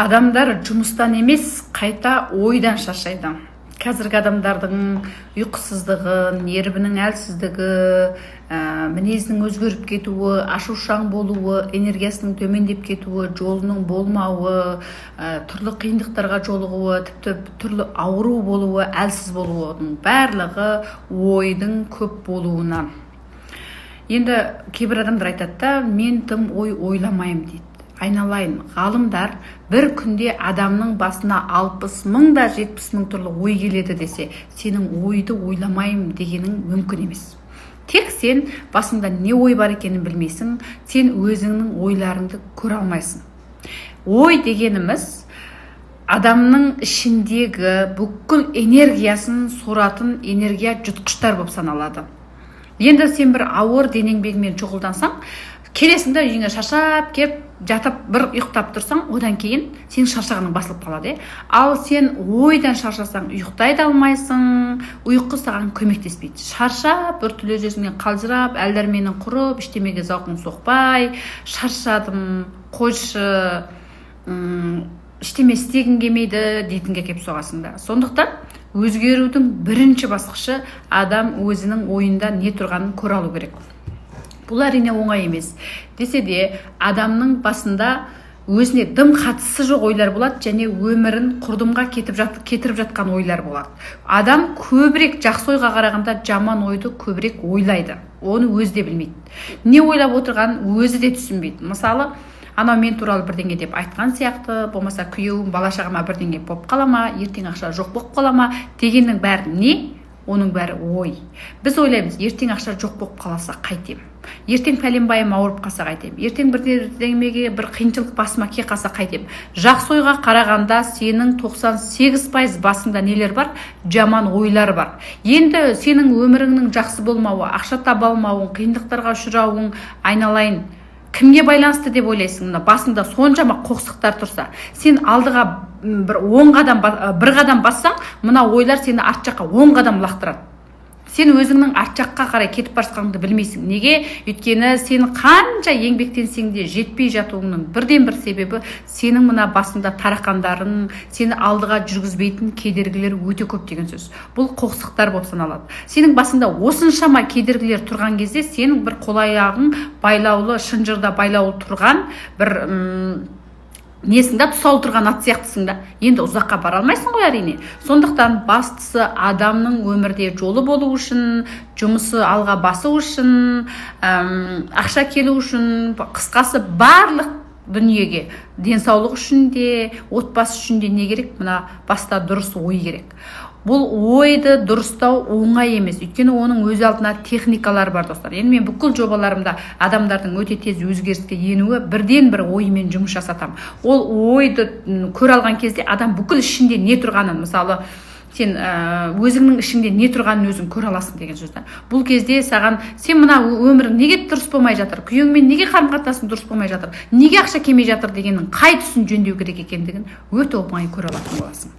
Адамдар жұмыстан емес, қайта ойдан шаршайды. Қазіргі адамдардың ұйқысыздығы, нервінің әлсіздігі, мінезінің өзгеріп кетуі, ашушаң болуы, энергиясының төмендеп кетуі, жолының болмауы, түрлі қиындықтарға жолығуы, тіпті түрлі ауру болуы, әлсіз болуының барлығы ойдың көп болуынан. Енді кейбір адамдар айтады да, мен тым ой ойламаймын дейді. Айналайын, ғалымдар бір күнде адамның басына 60 мың да 70 мың түрлі ой келеді десе, сенің ойды ойламаймын дегенің мүмкін емес. Тек сен басыңда не ой бар екенін білмейсің, сен өзіңнің ойларыңды көре алмайсың. Ой дегеніміз адамның ішіндегі бүкіл энергиясын соратын энергия жұтқыштар болып саналады. Енді сен бір ауыр денеңбегімен шұғылдансаң, келесіңде үйіңе шаршап кеп жатып бір ұйықтап тұрсаң, одан кейін сен шаршағаның басылып қалады. Ал сен ойдан шаршасаң, ұйықтай да алмайсың, ұйқы саған көмектеспейді. Шаршап, біртүрлі өзіңнен қалжырап, әл-дәрменің құрып, ештемеге зауқың соқпай, шаршадым, қойшы, ештеме істегің келмейді дейтінге кеп соғасың да. Сондықтан өзгерудің бірінші басқышы адам өзінің ойында не тұрғанын көре алу керек. Бұл әрине оңай емес. Десе де, адамның басында өзіне дым қатысы жоқ ойлар болады, және өмірін құрдымға кетіріп жатқан ойлар болады. Адам көбірек жақсы ойға қарағанда жаман ойды көбірек ойлайды. Оны өзі де білмейді. Не ойлап отырғанын өзі де түсінбейді. Мысалы, анау мен туралы бірдеңе деп айтқан сияқты, болмаса күйеуім бала-шағама бірдеңе болып қала ма, ертең ақша жоқ болып қала ма дегеннің бәрі не? Оның бәрі ой. Біз ойлаймыз, ертең ақша жоқ болып қаласа қайтем? Ертең пәленбайым ауырып қалса қайтем? Ертең бірдеңеге бір қиыншылық басыма кел қалса қайтем? Жақсы ойға қарағанда сенің 98% басында нелер бар? Жаман ойлар бар. Енді сенің өміріңнің жақсы болмауы, ақша таба алмауың, қиындықтарға ұшырауың, айналайын, кімге байланысты деп ойлайсың? Басында соншама қоқсықтар тұрса, сен алдыға бір қадам бассаң, мына ойлар сені арт жаққа 10 қадам лақтырады. Сен өзіңнің арт жаққа қарай кетіп бара жатқаныңды білмейсің. Неге? Өйткені сен қанша еңбектенсең де жетпей жатуыңның бірден бір себебі сенің мына басында тарақандарың, сені алдыға жүргізбейтін кедергілер өте көп деген сөз. Бұл қоқсықтар болып саналады. Сенің басында осыншама кедергілер тұрған кезде сенің бір қол аяғың байлаулы, шынжырда байлаулы тұрған бір несіңда тұсаулы тұрған ат сияқтысың да. Енді ұзаққа бара алмайсың ғой әрине. Сондықтан бастысы адамның өмірде жолы болу үшін, жұмысы алға басу үшін, ақша келу үшін, қысқасы барлық дүниеге, денсаулық үшін де, отбасы үшін де не керек? Мына баста дұрыс ой керек. Бұл ойды дұрыстау оңай емес. Өйткені оның өз алдына техникалар бар, достар. Енді мен бүкіл жобаларымда адамдардың өте тез өзгеріске енуі бірден бір оймен жұмыс жасатам. Ол ойды көре алған кезде адам бүкіл ішінде не тұрғанын, мысалы, сен өзіңнің ішіңде не тұрғанын өзің көре аласың деген сөз. Бұл кезде саған сен мына өмірің неге дұрыс болмай жатыр? Күйеуіңмен неге қарым-қатынасың дұрыс болмай жатыр? Неге ақша келмей жатыр дегеннің қай тұсын жөндеу керек екендігін өте оңай көре алатын боласың.